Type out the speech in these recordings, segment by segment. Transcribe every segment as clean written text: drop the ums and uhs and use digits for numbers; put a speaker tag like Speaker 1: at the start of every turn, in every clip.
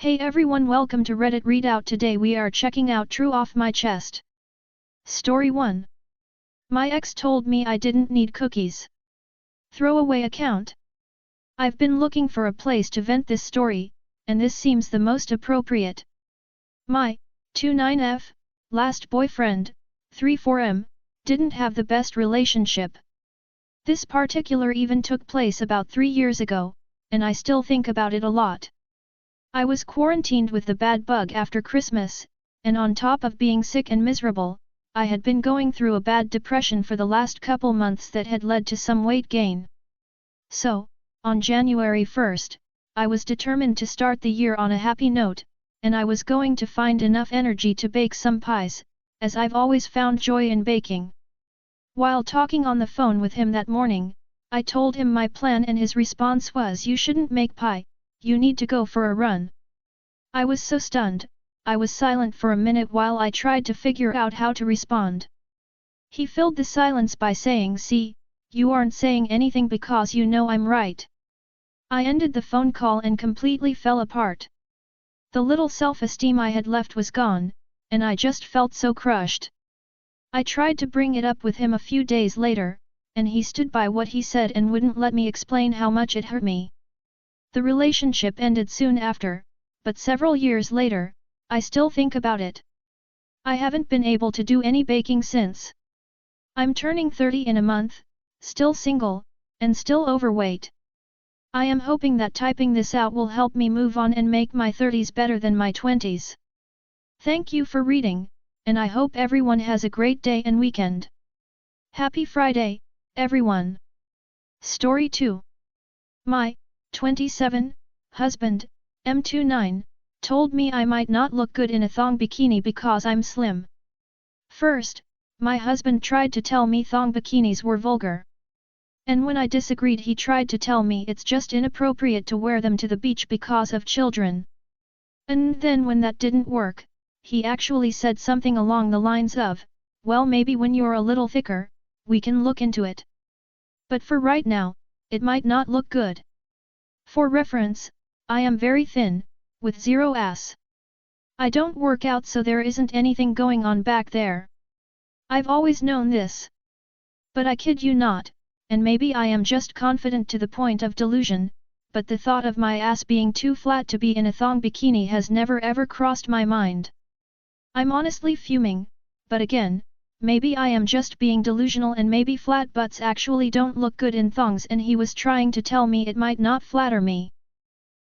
Speaker 1: Hey everyone, welcome to Reddit Readout. Today we are checking out True Off My Chest. Story 1. My ex told me I didn't need cookies. Throwaway account. I've been looking for a place to vent this story, and this seems the most appropriate. My 29F last boyfriend, 34M, didn't have the best relationship. This particular event took place about 3 years ago, and I still think about it a lot. I was quarantined with the bad bug after Christmas, and on top of being sick and miserable, I had been going through a bad depression for the last couple months that had led to some weight gain. So, on January 1st, I was determined to start the year on a happy note, and I was going to find enough energy to bake some pies, as I've always found joy in baking. While talking on the phone with him that morning, I told him my plan and his response was, "You shouldn't make pie. You need to go for a run." I was so stunned, I was silent for a minute while I tried to figure out how to respond. He filled the silence by saying, "See, you aren't saying anything because you know I'm right." I ended the phone call and completely fell apart. The little self-esteem I had left was gone, and I just felt so crushed. I tried to bring it up with him a few days later, and he stood by what he said and wouldn't let me explain how much it hurt me. The relationship ended soon after, but several years later, I still think about it. I haven't been able to do any baking since. I'm turning 30 in a month, still single, and still overweight. I am hoping that typing this out will help me move on and make my 30s better than my 20s. Thank you for reading, and I hope everyone has a great day and weekend. Happy Friday, everyone. Story 2. My 27 husband, M29, told me I might not look good in a thong bikini because I'm slim. First, my husband tried to tell me thong bikinis were vulgar. And when I disagreed, he tried to tell me it's just inappropriate to wear them to the beach because of children. And then when that didn't work, he actually said something along the lines of, "Well, maybe when you're a little thicker, we can look into it. But for right now, it might not look good." For reference, I am very thin, with zero ass. I don't work out, so there isn't anything going on back there. I've always known this. But I kid you not, and maybe I am just confident to the point of delusion, but the thought of my ass being too flat to be in a thong bikini has never ever crossed my mind. I'm honestly fuming, but again, maybe I am just being delusional and maybe flat butts actually don't look good in thongs, and he was trying to tell me it might not flatter me.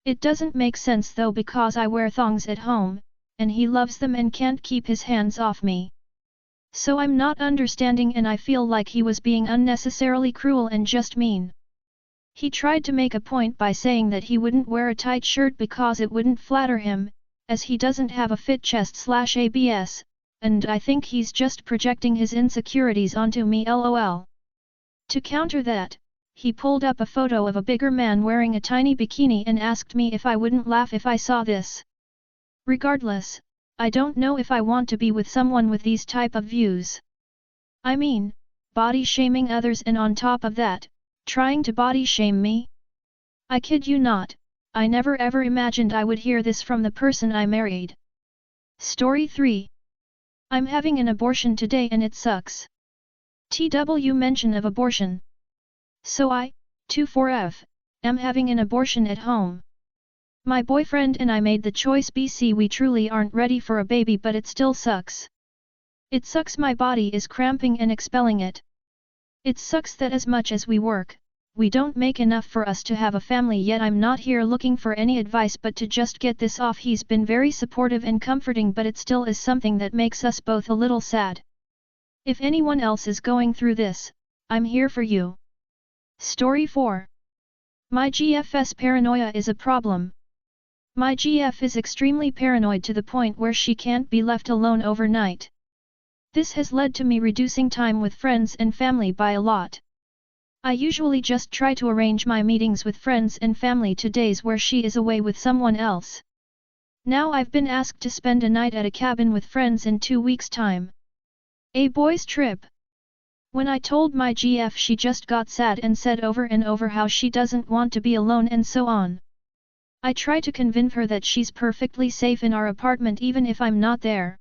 Speaker 1: It doesn't make sense though, because I wear thongs at home, and he loves them and can't keep his hands off me. So I'm not understanding, and I feel like he was being unnecessarily cruel and just mean. He tried to make a point by saying that he wouldn't wear a tight shirt because it wouldn't flatter him, as he doesn't have a fit chest/abs, and I think he's just projecting his insecurities onto me, lol. To counter that, he pulled up a photo of a bigger man wearing a tiny bikini and asked me if I wouldn't laugh if I saw this. Regardless, I don't know if I want to be with someone with these type of views. I mean, body shaming others and on top of that, trying to body shame me? I kid you not, I never ever imagined I would hear this from the person I married. Story 3. I'm having an abortion today and it sucks. TW mention of abortion. So I, 24F, am having an abortion at home. My boyfriend and I made the choice BC. We truly aren't ready for a baby, but it still sucks. It sucks my body is cramping and expelling it. It sucks that as much as we work, we don't make enough for us to have a family, yet I'm not here looking for any advice but to just get this off. He's been very supportive and comforting, but it still is something that makes us both a little sad. If anyone else is going through this, I'm here for you. Story 4. My GF's paranoia is a problem. My GF is extremely paranoid to the point where she can't be left alone overnight. This has led to me reducing time with friends and family by a lot. I usually just try to arrange my meetings with friends and family to days where she is away with someone else. Now I've been asked to spend a night at a cabin with friends in 2 weeks' time. A boys' trip. When I told my GF, she just got sad and said over and over how she doesn't want to be alone and so on. I try to convince her that she's perfectly safe in our apartment even if I'm not there.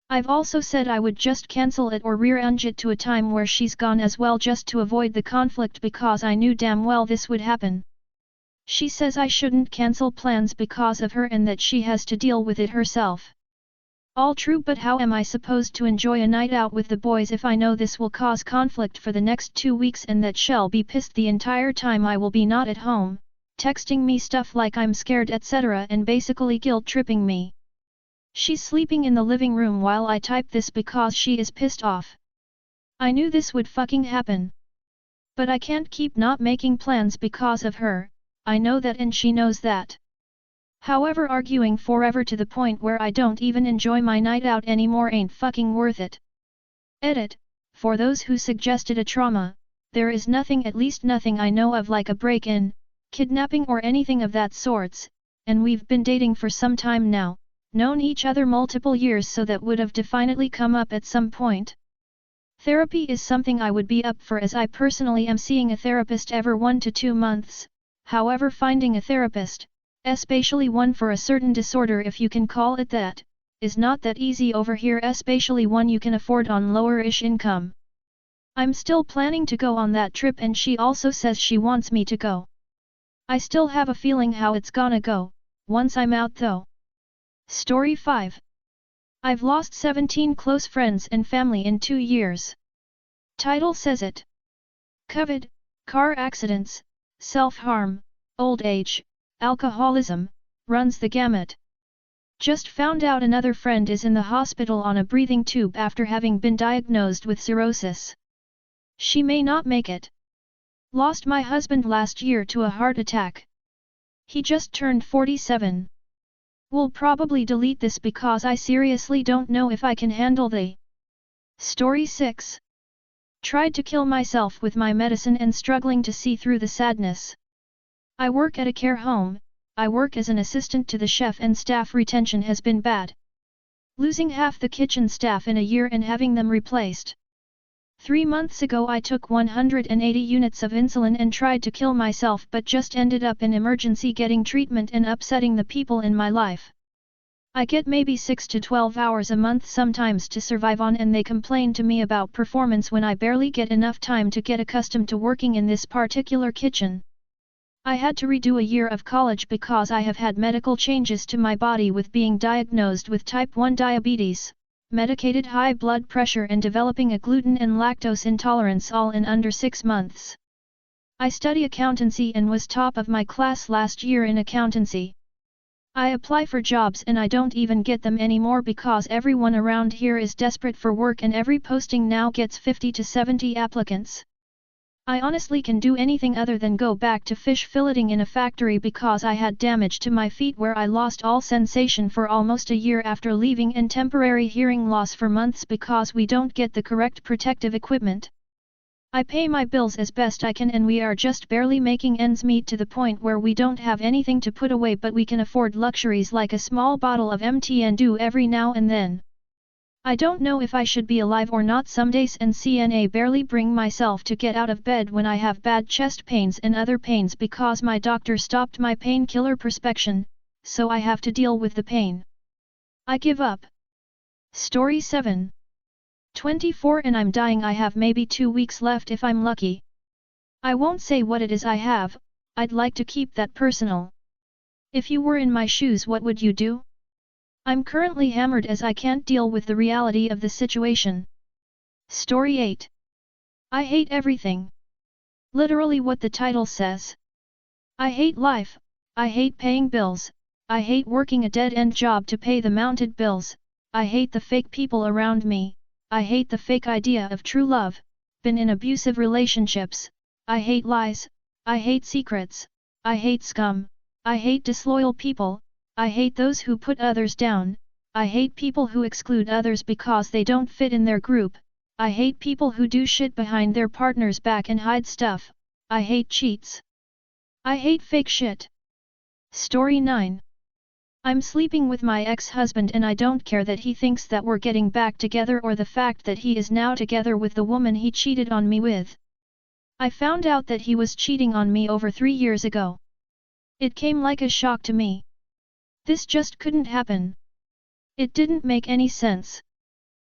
Speaker 1: I've also said I would just cancel it or rearrange it to a time where she's gone as well just to avoid the conflict because I knew damn well this would happen. She says I shouldn't cancel plans because of her and that she has to deal with it herself. All true, but how am I supposed to enjoy a night out with the boys if I know this will cause conflict for the next 2 weeks and that she'll be pissed the entire time I will be not at home, texting me stuff like I'm scared etc. and basically guilt-tripping me. She's sleeping in the living room while I type this because she is pissed off. I knew this would fucking happen. But I can't keep not making plans because of her, I know that and she knows that. However, arguing forever to the point where I don't even enjoy my night out anymore ain't fucking worth it. Edit, for those who suggested a trauma, there is nothing, at least nothing I know of like a break-in, kidnapping or anything of that sorts, and we've been dating for some time now, known each other multiple years, so that would have definitely come up at some point. Therapy is something I would be up for as I personally am seeing a therapist every 1 to 2 months, however finding a therapist, especially one for a certain disorder if you can call it that, is not that easy over here, especially one you can afford on lower-ish income. I'm still planning to go on that trip and she also says she wants me to go. I still have a feeling how it's gonna go, once I'm out though. Story 5. I've lost 17 close friends and family in 2 years. Title says it. COVID, car accidents, self-harm, old age, alcoholism, runs the gamut. Just found out another friend is in the hospital on a breathing tube after having been diagnosed with cirrhosis. She may not make it. Lost my husband last year to a heart attack. He just turned 47. Will probably delete this because I seriously don't know if I can handle the. Story 6. Tried to kill myself with my medicine and struggling to see through the sadness. I work at a care home, I work as an assistant to the chef and staff retention has been bad. Losing half the kitchen staff in a year and having them replaced. 3 months ago I took 180 units of insulin and tried to kill myself but just ended up in emergency getting treatment and upsetting the people in my life. I get maybe 6 to 12 hours a month sometimes to survive on and they complain to me about performance when I barely get enough time to get accustomed to working in this particular kitchen. I had to redo a year of college because I have had medical changes to my body with being diagnosed with type 1 diabetes, medicated high blood pressure and developing a gluten and lactose intolerance all in under 6 months. I study accountancy and was top of my class last year in accountancy. I apply for jobs and I don't even get them anymore because everyone around here is desperate for work and every posting now gets 50 to 70 applicants. I honestly can do anything other than go back to fish filleting in a factory because I had damage to my feet where I lost all sensation for almost a year after leaving and temporary hearing loss for months because we don't get the correct protective equipment. I pay my bills as best I can and we are just barely making ends meet to the point where we don't have anything to put away but we can afford luxuries like a small bottle of MTN Dew every now and then. I don't know if I should be alive or not some days and CNA barely bring myself to get out of bed when I have bad chest pains and other pains because my doctor stopped my painkiller prescription, so I have to deal with the pain. I give up. Story 7. 24 and I'm dying. I have maybe 2 weeks left if I'm lucky. I won't say what it is I have, I'd like to keep that personal. If you were in my shoes, what would you do? I'm currently hammered as I can't deal with the reality of the situation. Story 8. I hate everything. Literally what the title says. I hate life, I hate paying bills, I hate working a dead-end job to pay the mounted bills, I hate the fake people around me, I hate the fake idea of true love, been in abusive relationships, I hate lies, I hate secrets, I hate scum, I hate disloyal people, I hate those who put others down, I hate people who exclude others because they don't fit in their group, I hate people who do shit behind their partner's back and hide stuff, I hate cheats. I hate fake shit. Story 9. I'm sleeping with my ex-husband and I don't care that he thinks that we're getting back together or the fact that he is now together with the woman he cheated on me with. I found out that he was cheating on me over 3 years ago. It came like a shock to me. This just couldn't happen. It didn't make any sense.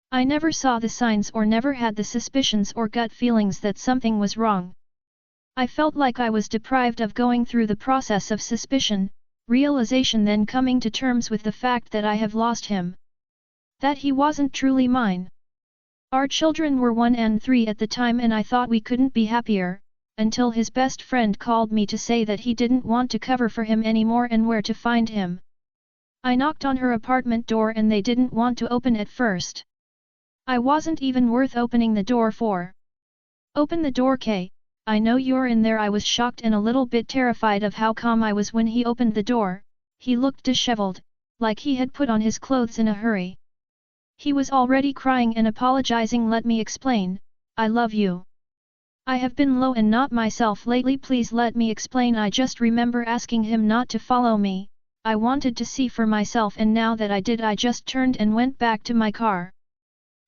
Speaker 1: I never saw the signs or never had the suspicions or gut feelings that something was wrong. I felt like I was deprived of going through the process of suspicion, realization, then coming to terms with the fact that I have lost him. That he wasn't truly mine. Our children were 1 and 3 at the time and I thought we couldn't be happier, until his best friend called me to say that he didn't want to cover for him anymore and where to find him. I knocked on her apartment door and they didn't want to open at first. I wasn't even worth opening the door for. Open the door, Kay, I know you're in there. I was shocked and a little bit terrified of how calm I was when he opened the door. He looked disheveled, like he had put on his clothes in a hurry. He was already crying and apologizing. Let me explain, I love you. I have been low and not myself lately, please let me explain. I just remember asking him not to follow me. I wanted to see for myself and now that I did I just turned and went back to my car.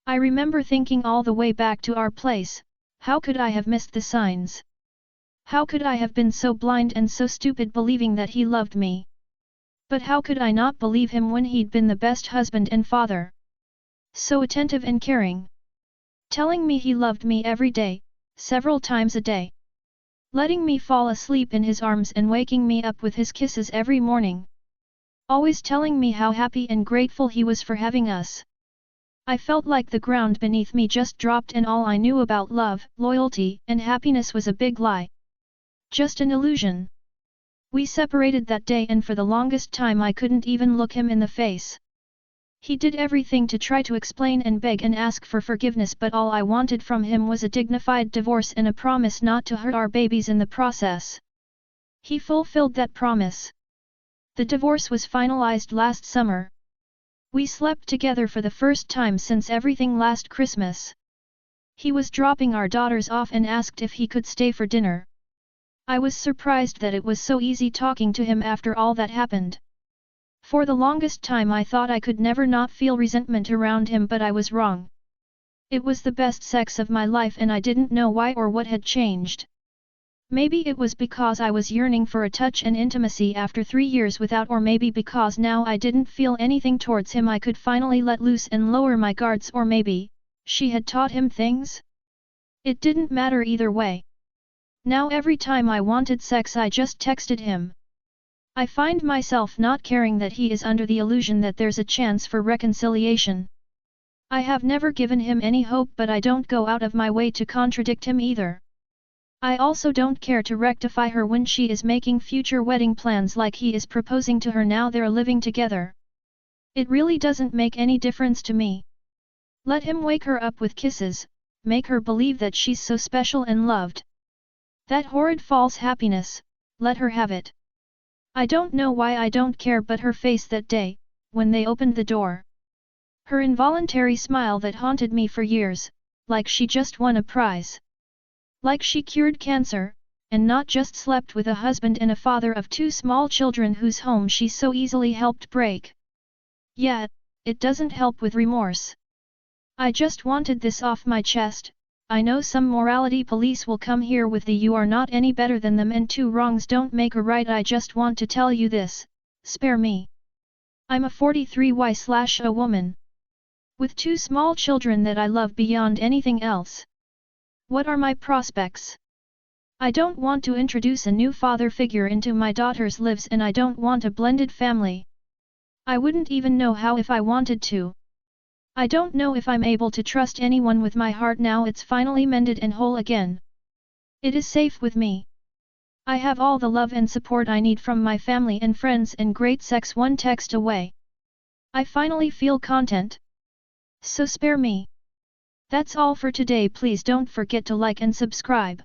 Speaker 1: I remember thinking all the way back to our place, how could I have missed the signs? How could I have been so blind and so stupid believing that he loved me? But how could I not believe him when he'd been the best husband and father? So attentive and caring. Telling me he loved me every day, several times a day. Letting me fall asleep in his arms and waking me up with his kisses every morning. Always telling me how happy and grateful he was for having us. I felt like the ground beneath me just dropped and all I knew about love, loyalty, and happiness was a big lie. Just an illusion. We separated that day and for the longest time I couldn't even look him in the face. He did everything to try to explain and beg and ask for forgiveness, but all I wanted from him was a dignified divorce and a promise not to hurt our babies in the process. He fulfilled that promise. The divorce was finalized last summer. We slept together for the first time since everything last Christmas. He was dropping our daughters off and asked if he could stay for dinner. I was surprised that it was so easy talking to him after all that happened. For the longest time I thought I could never not feel resentment around him, but I was wrong. It was the best sex of my life and I didn't know why or what had changed. Maybe it was because I was yearning for a touch and intimacy after 3 years without, or maybe because now I didn't feel anything towards him I could finally let loose and lower my guards, or maybe she had taught him things? It didn't matter either way. Now every time I wanted sex I just texted him. I find myself not caring that he is under the illusion that there's a chance for reconciliation. I have never given him any hope, but I don't go out of my way to contradict him either. I also don't care to rectify her when she is making future wedding plans like he is proposing to her now they're living together. It really doesn't make any difference to me. Let him wake her up with kisses, make her believe that she's so special and loved. That horrid false happiness, let her have it. I don't know why I don't care, but her face that day, when they opened the door. Her involuntary smile that haunted me for years, like she just won a prize. Like she cured cancer, and not just slept with a husband and a father of 2 small children whose home she so easily helped break. Yet, it doesn't help with remorse. I just wanted this off my chest. I know some morality police will come here with the "you are not any better than them and 2 wrongs don't make a right." I just want to tell you this, spare me. I'm a 43Y/a woman. With 2 small children that I love beyond anything else. What are my prospects? I don't want to introduce a new father figure into my daughter's lives, and I don't want a blended family. I wouldn't even know how if I wanted to. I don't know if I'm able to trust anyone with my heart now it's finally mended and whole again. It is safe with me. I have all the love and support I need from my family and friends, and great sex 1 text away. I finally feel content. So spare me. That's all for today. Please don't forget to like and subscribe.